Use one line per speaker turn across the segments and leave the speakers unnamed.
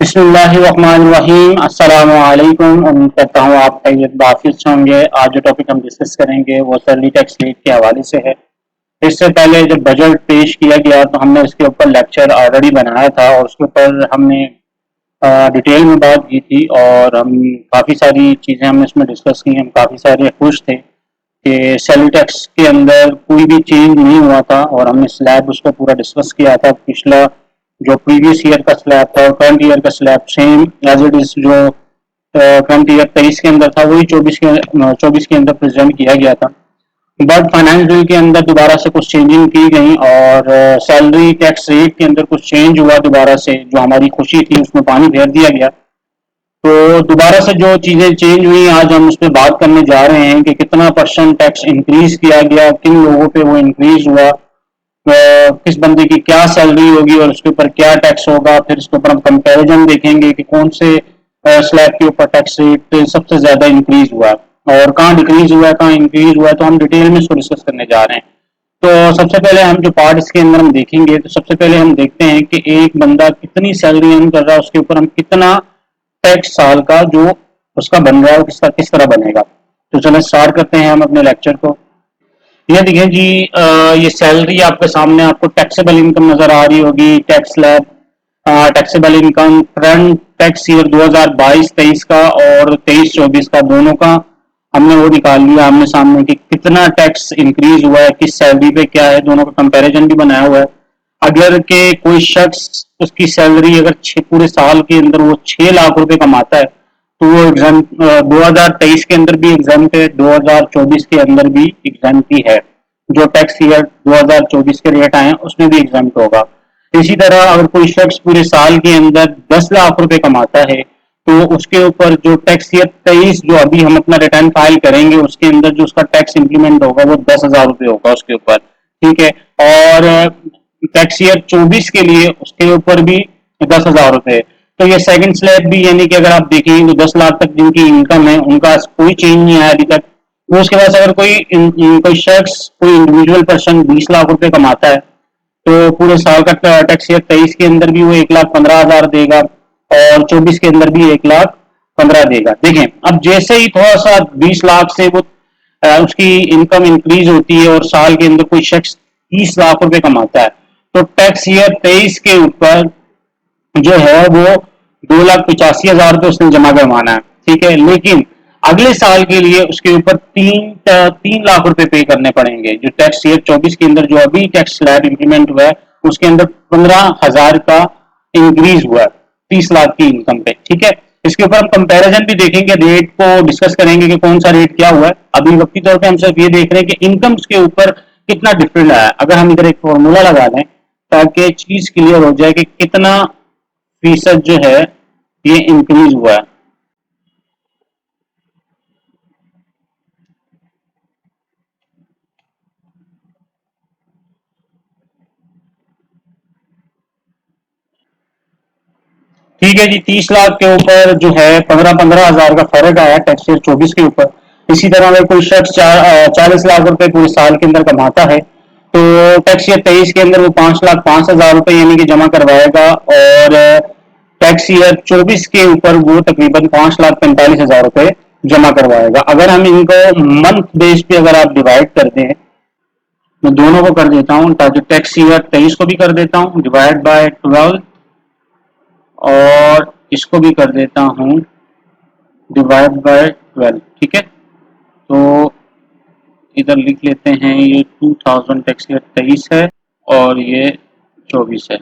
बिस्मिल्लाहिर्रहमानिर्रहीम अस्सलामु अलैकुम। उम्मीद करता हूँ आप खैरियत वाफिज होंगे। आज जो टॉपिक हम डिस्कस करेंगे वो सैलरी टैक्स रेट के हवाले से है। इससे पहले जब बजट पेश किया गया तो हमने इसके ऊपर लेक्चर ऑलरेडी बनाया था और उसके ऊपर हमने डिटेल में बात की थी और हम काफ़ी सारी चीज़ें हमने इसमें डिस्कस की। हम काफ़ी सारे खुश थे कि सैलरी टैक्स के अंदर कोई भी चेंज नहीं हुआ था और हमने स्लैब उसको पूरा डिस्कस किया था। पिछला जो प्रीवियस ईयर का स्लैब था और करंट ईयर का slab same as it is जो करंट ईयर 23 के अंदर था वही 24 के अंदर प्रेजेंट किया गया था। बट फाइनेंस बिल के अंदर दोबारा से कुछ चेंजिंग की गई और सैलरी टैक्स रेट के अंदर कुछ चेंज हुआ। दोबारा से जो हमारी खुशी थी उसमें पानी फेर दिया गया। तो दोबारा से जो चीज़ें चेंज हुई आज हम उस पर बात करने जा रहे हैं कि कितना परसेंट टैक्स इंक्रीज किया गया, किन लोगों पे वो इंक्रीज हुआ, किस बंदे की क्या सैलरी होगी और उसके ऊपर क्या टैक्स होगा। फिर इसके ऊपर हम कंपैरिजन देखेंगे कि कौन से स्लैब के ऊपर टैक्स रेट सबसे ज्यादा इंक्रीज हुआ और कहाँ डिक्रीज हुआ है, कहाँ इंक्रीज हुआ है। तो हम डिटेल में इसको डिस्कस करने जा रहे हैं। तो सबसे पहले हम जो पार्ट इसके अंदर हम देखेंगे तो सबसे पहले हम देखते हैं कि एक बंदा कितनी सैलरी अर्न कर रहा है, उसके ऊपर हम कितना टैक्स साल का जो उसका बन रहा है वो किस तरह बनेगा। तो चलो स्टार्ट करते हैं हम अपने लेक्चर को। ये देखिए जी, ये सैलरी आपके सामने आपको टैक्सेबल इनकम नजर आ रही होगी। Tax slab taxable income current tax year 2022-23 का और 23-24 का दोनों का हमने वो निकाल लिया आमने सामने कि कितना टैक्स इंक्रीज हुआ है, किस सैलरी पे क्या है, दोनों का कंपैरिजन भी बनाया हुआ है। अगर के कोई शख्स उसकी सैलरी अगर पूरे साल के अंदर वो 6 लाख रुपए कमाता है तो वो एग्जाम 2023 के अंदर भी एग्जाम है, 2024 के अंदर भी एग्जाम ही है। जो टैक्स ईयर 2024 के रेट आए उसमें भी एग्जाम होगा। इसी तरह अगर कोई शख्स पूरे साल के अंदर 10 लाख रुपए कमाता है तो उसके ऊपर जो टैक्स ईयर 23 जो अभी हम अपना रिटर्न फाइल करेंगे उसके अंदर जो उसका टैक्स इंप्लीमेंट होगा वो 10,000 रुपए होगा उसके ऊपर। ठीक है। और टैक्स ईयर 24 के लिए उसके ऊपर भी 10,000 रुपए। तो ये सेकंड स्लैब भी यानी कि अगर आप देखेंगे तो 10 लाख तक जिनकी इनकम है उनका कोई चेंज नहीं आया अभी तक। तो उसके बाद अगर कोई शख्स कोई इंडिविजुअल पर्सन 20 लाख रुपए कमाता है तो पूरे साल का टैक्स ईयर 23 के अंदर भी वो 1,15,000 देगा और 24 के अंदर भी 1,15,000 देगा। देखें अब जैसे ही थोड़ा सा 20 लाख से वो उसकी इनकम इंक्रीज होती है और साल के अंदर कोई शख्स 30 लाख रुपए कमाता है तो टैक्स ईयर 23 के ऊपर जो है वो 2,85,000 रुपए उसने जमा करवाना है। ठीक है। लेकिन अगले साल के लिए उसके ऊपर 3 लाख रुपए पे करने पड़ेंगे। जो टैक्स ईयर 24 के अंदर जो अभी टैक्स स्लैब इंप्लीमेंट हुआ है उसके अंदर 15,000 का इंक्रीज हुआ है 30 लाख की इनकम पे। ठीक है। इसके ऊपर हम कंपैरिजन भी देखेंगे, रेट को डिस्कस करेंगे कि कौन सा रेट क्या हुआ है। अभी वक्ती तौर पे हम सिर्फ ये देख रहे हैं कि इनकम के ऊपर कितना डिफरेंट आया। अगर हम इधर एक फॉर्मूला लगा दें ताकि चीज क्लियर हो जाए कि कितना फीसद जो है ये इंक्रीज हुआ है। ठीक है जी, 30 लाख के ऊपर जो है 15,000 का फर्क आया टैक्स ईयर 24 के ऊपर। इसी तरह अगर कोई शख्स 40 लाख रुपए पूरे साल के अंदर कमाता है तो टैक्स ईयर 23 के अंदर वो 5,05,000 रुपए यानी कि जमा करवाएगा और टैक्स ईयर 24 के ऊपर वो तकरीबन 5,45,000 रुपए जमा करवाएगा। अगर हम इनको मंथ बेस पे अगर आप डिवाइड कर दें, मैं दोनों को कर देता हूँ ताकि टैक्स ईयर 23 को भी कर देता हूँ डिवाइड बाय 12 और इसको भी कर देता हूँ डिवाइड बाय 12। ठीक है। तो इधर लिख लेते हैं ये 2000 टैक्स ईयर 23 है और ये 24 है।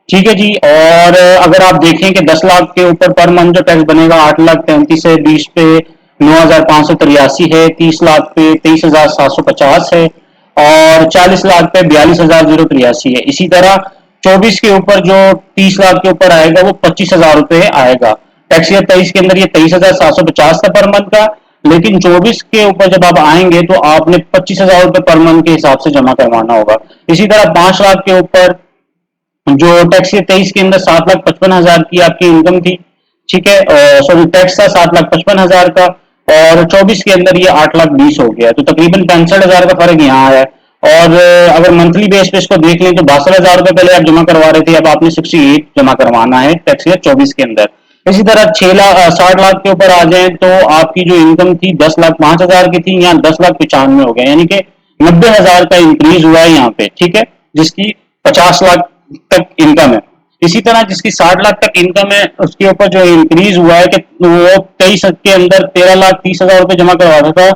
ठीक है जी। और अगर आप देखें कि 10 लाख के ऊपर पर मंथ जो टैक्स बनेगा 8,33,000 है, 20 पे 9,583 है, 30 लाख पे 23,750 है और 40 लाख पे 42,083 है। इसी तरह 24 के ऊपर जो 30 लाख के ऊपर आएगा वो 25,000 रुपए आएगा। टैक्स ईयर 23 के अंदर ये 23,750 था पर मंथ का, लेकिन 24 के ऊपर जब आप आएंगे तो आपने 25,000 रुपए पर मंथ के हिसाब से जमा करवाना होगा। इसी तरह 5 लाख के ऊपर जो टैक्स ईयर 23 के अंदर 7,55,000 की आपकी इनकम थी। ठीक है। सॉरी टैक्स था 7,55,000 का और 24 के अंदर ये 8,20,000 हो गया। तो तकरीबन 65,000 का फर्क यहाँ आया है। और अगर मंथली बेस पे इसको देख लें तो 62,000 रुपए पहले आप जमा करवा रहे थे, अब आपने 68 जमा करवाना है टैक्स ईयर 24 के अंदर। इसी तरह 60 लाख के ऊपर आ जाए तो आपकी जो इनकम थी 10,05,000 की थी, यहाँ 10,95,000 हो गया, यानी कि 90,000 का इंक्रीज हुआ है यहाँ पे, ठीक है, जिसकी 50 लाख तक इनकम है। इसी तरह जिसकी 60 लाख तक इनकम है उसके ऊपर जो इंक्रीज हुआ है कि वो 23 के अंदर 13,30,000 रुपए जमा करवाता था,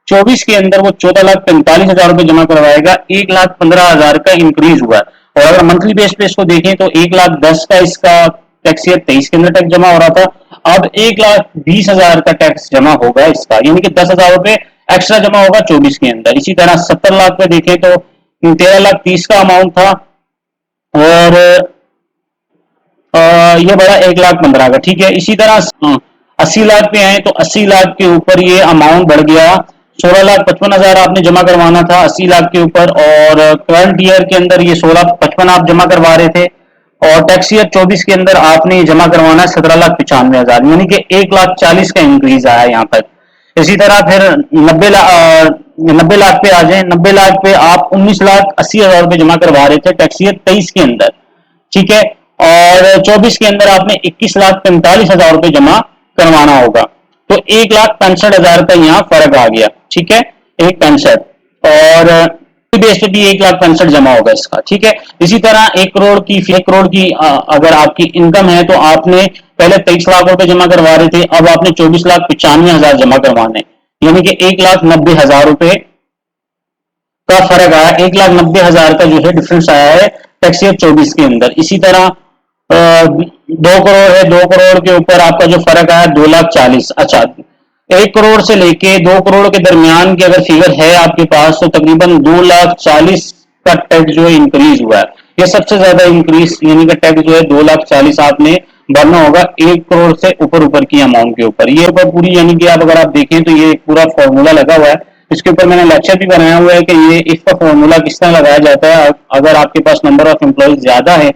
24 के अंदर वो 14,45,000 रुपए जमा करवाएगा, 1,15,000 का इंक्रीज हुआ है। और अगर मंथली बेस पे इसको देखें तो 1,10,000 का इसका टैक्स ईयर 23 के अंदर टैक्स जमा हो रहा था, अब 1,20,000 का टैक्स जमा होगा इसका, यानी कि 10,000 रुपए एक्स्ट्रा जमा होगा 24 के अंदर। इसी तरह 70 लाख पे देखें तो 13,30,000 का अमाउंट था, और ये बड़ा 1,15,000 का, ठीक है। इसी तरह 80 लाख पे आए तो 80 लाख के ऊपर ये अमाउंट बढ़ गया, 16,55,000 आपने जमा करवाना था 80 लाख के ऊपर, और करंट ईयर के अंदर ये 16,55,000 आप जमा करवा रहे थे, और टैक्स ईयर 24 के अंदर आपने जमा करवाना है 17,95,000, यानी कि 1,40,000 का इंक्रीज आया यहाँ पर। इसी तरह फिर 90 लाख पे आ जाए, 90 लाख पे आप 19,80,000 रुपए जमा करवा रहे थे टैक्स ईयर 23 के अंदर, ठीक है, और 24 के अंदर आपने 21,45,000 रुपए जमा करवाना होगा, तो 1,65,000 का यहाँ फर्क आ गया, ठीक है, 1,65,000, और बेस पे भी 1,65,000 जमा होगा इसका, ठीक है। इसी तरह 1 करोड़ की अगर आपकी इनकम है तो आपने पहले 23 लाख रुपए जमा करवा रहे थे, अब आपने 24,95,000 जमा करवाने, यानी कि 1,90,000 रुपए का फर्क आया, 1,90,000 का जो है डिफरेंस आया है टैक्स ईयर 24 के अंदर। इसी तरह 2 करोड़ है, 2 करोड़ के ऊपर आपका जो फर्क आया 2,40,000, अच्छा 1 करोड़ से लेके 2 करोड़ के दरमियान की अगर फिगर है आपके पास तो तकरीबन 2,40,000 का टैक्स जो है इंक्रीज हुआ है, ये सबसे ज्यादा इंक्रीज, यानी कि टैक्स जो है 2,40,000 आपने भरना होगा 1 करोड़ से ऊपर ऊपर की अमाउंट के ऊपर। ये ऊपर पूरी, यानी कि आप अगर आप देखें तो ये एक पूरा फॉर्मूला लगा हुआ है, इसके ऊपर मैंने लेक्चर भी बनाया हुआ है कि ये इसका फॉर्मूला किस तरह लगाया जाता है। अगर आपके पास नंबर ऑफ एम्प्लॉइज ज्यादा है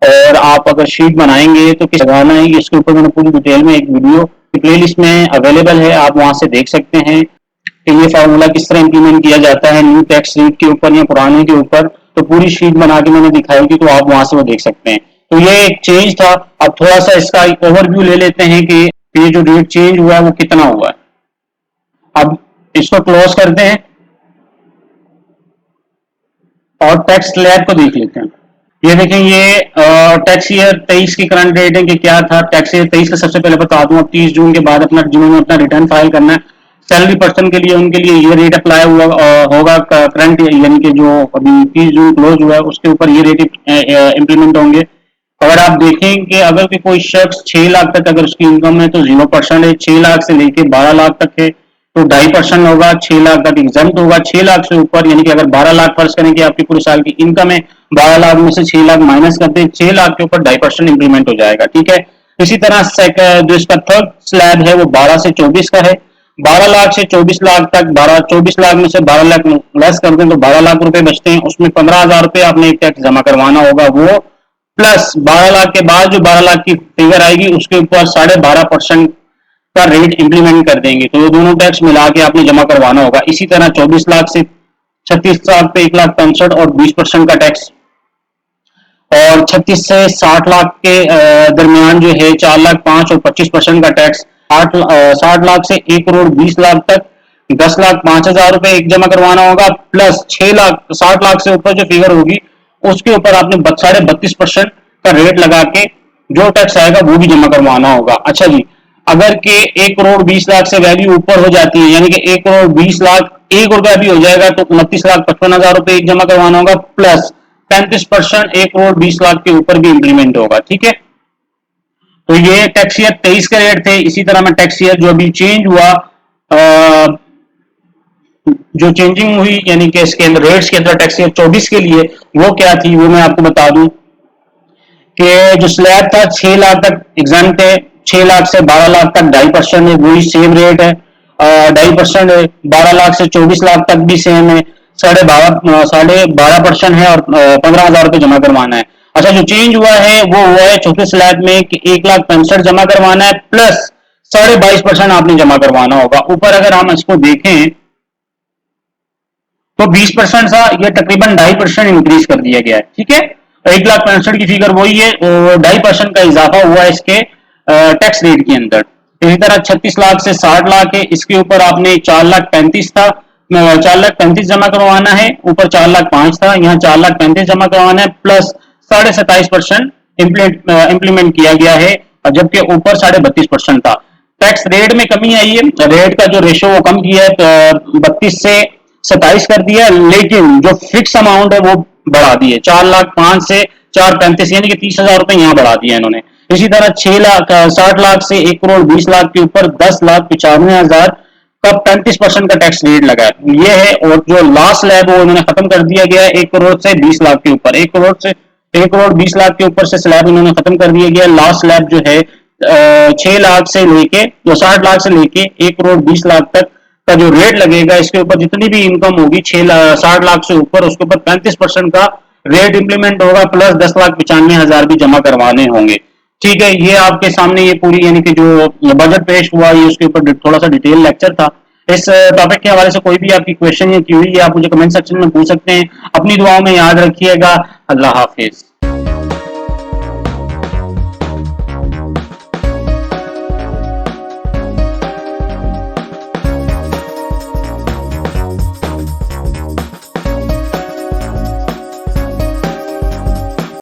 और आप अगर शीट बनाएंगे तो किस लगाना है, इसके ऊपर मैंने पूरी डिटेल में एक वीडियो प्लेलिस्ट में अवेलेबल है, आप वहां से देख सकते हैं कि ये फार्मूला किस तरह इंप्लीमेंट किया जाता है न्यू टैक्स शीट के ऊपर या पुराने के ऊपर, तो पूरी शीट बना के मैंने दिखाई थी, तो आप वहां से वो देख सकते हैं। तो ये एक चेंज था। अब थोड़ा सा इसका ओवरव्यू ले लेते हैं कि ये जो रेट चेंज हुआ है वो कितना हुआ है। अब इसको क्लोज करते हैं और टैक्स स्लैब को देख लेते हैं। ये देखें, ये टैक्स ईयर 23 की करंट रेट है कि क्या था। टैक्स ईयर 23 का सबसे पहले बता दूं, अब 30 जून के बाद अपना जिन्होंने अपना रिटर्न फाइल करना है सैलरी पर्सन के लिए, उनके लिए ये रेट अप्लाई हुआ होगा करंट, यानी कि जो अभी 30 जून क्लोज हुआ है उसके ऊपर ये रेट इंप्लीमेंट होंगे। अगर आप देखें कि अगर कोई शख्स 6 लाख तक अगर उसकी इनकम है तो 0% है, 6 लाख से लेके 12 लाख तक है तो 2.5% होगा, 6 लाख तक एग्जाम्प्ट होगा, 6 लाख से ऊपर यानी कि अगर 12 लाख फर्ज करें कि आपकी पूरे साल की इनकम है, 12 लाख में से 6 लाख माइनस करते हैं, 6 लाख के ऊपर 2.5% इंप्लीमेंट हो जाएगा, ठीक है। इसी तरह जो इसका थर्ड स्लैब है वो 12 से 24 का है, 12 लाख से 24 लाख तक, 24 लाख में से 12 लाख लेस कर दें तो 12 लाख रुपए बचते हैं, उसमें 15,000 रुपए आपने एक टैक्स जमा करवाना होगा, वो प्लस 12 लाख के बाद जो 12 लाख की फिगर आएगी उसके ऊपर 12.5% का रेट इंप्लीमेंट कर देंगे, तो ये दोनों टैक्स मिला के आपने जमा करवाना होगा। इसी तरह 24 लाख से 36 लाख पे 1,65,000 और 20% का टैक्स, और 36 से 60 लाख के दरमियान जो है 4,05,000 और 25% का टैक्स, 60 लाख से 1,20,00,000 तक 10,05,000 रुपए एक जमा करवाना होगा, प्लस 6 लाख 60 लाख से ऊपर जो फिगर होगी उसके ऊपर आपने 32.5% का रेट लगा के जो टैक्स आएगा वो भी जमा करवाना होगा। अच्छा जी, अगर के 1,20,00,000 से वैल्यू ऊपर हो जाती है, यानी कि 1,20,00,000 ₹1 भी हो जाएगा तो 29,55,000 रुपए एक जमा करवाना होगा, प्लस 35% 1,20,00,000 के ऊपर भी इंप्लीमेंट होगा, ठीक है। तो ये टैक्स ईयर 23 के रेट थे। इसी तरह में टैक्स ईयर जो अभी चेंज हुआ, जो चेंजिंग हुई यानी कि इसके अंदर रेट्स के अंदर टैक्स ईयर 24 के लिए वो क्या थी वो मैं आपको बता दूं कि जो स्लैब था 6 लाख तक एग्जाम थे, 6 लाख से 12 लाख तक 2.5% है, वही सेम रेट है, 2.5% है, 12 लाख से 24 लाख तक भी सेम है, 12.5% है, और 15,000 रुपए जमा करवाना है। अच्छा, जो चेंज हुआ है वो हुआ है चौथे स्लैब में कि 1,65,000 जमा करवाना है, प्लस 22.5% आपने जमा करवाना होगा। ऊपर अगर हम इसको देखें तो 20% था, ये तकरीबन 2.5% इंक्रीज कर दिया गया है। ठीक है, 1,65,000 की फिगर वही है, 2.5% का इजाफा हुआ है इसके टैक्स रेट के अंदर। इसी तरह 36 लाख से 60 लाख है, इसके ऊपर आपने 4,35,000 था, 4,35,000 जमा करवाना है, ऊपर 4,05,000 था, यहाँ 4,35,000 जमा करवाना है, प्लस 27.5% इम्प्लीमेंट किया गया है, जबकि ऊपर 32.5% था। टैक्स रेट में कमी आई है, रेट का जो रेशो वो कम किया है, 32 से 27 कर दिया, लेकिन जो फिक्स अमाउंट है वो बढ़ा दी है, 4,05,000 से 4,35,000, यानी कि 30,000 रुपए यहाँ बढ़ा दिया इन्होंने। इसी तरह 60 लाख से 1,20,00,000 के ऊपर 10,95,000 का 35% का टैक्स रेट लगा है, ये है। और जो लास्ट स्लैब वो इन्होंने खत्म कर दिया गया है 1 करोड़ से 20 लाख के ऊपर, 1 करोड़ 20 लाख के ऊपर से स्लैब इन्होंने खत्म कर दिया गया। लास्ट स्लैब जो है 6 लाख से लेके 60 लाख से लेके 1,20,00,000 तक का जो रेट लगेगा, इसके ऊपर जितनी भी इनकम होगी 60 लाख से ऊपर, उसके ऊपर 35% का रेट इंप्लीमेंट होगा, प्लस 10,95,000 भी जमा करवाने होंगे। ठीक है, ये आपके सामने ये पूरी यानी कि जो बजट पेश हुआ, ये उसके ऊपर थोड़ा सा डिटेल लेक्चर था। इस टॉपिक के हवाले से कोई भी आपकी क्वेश्चन या क्यूरी है, आप मुझे कमेंट सेक्शन में पूछ सकते हैं। अपनी दुआओं में याद रखिएगा। अल्लाह हाफिज।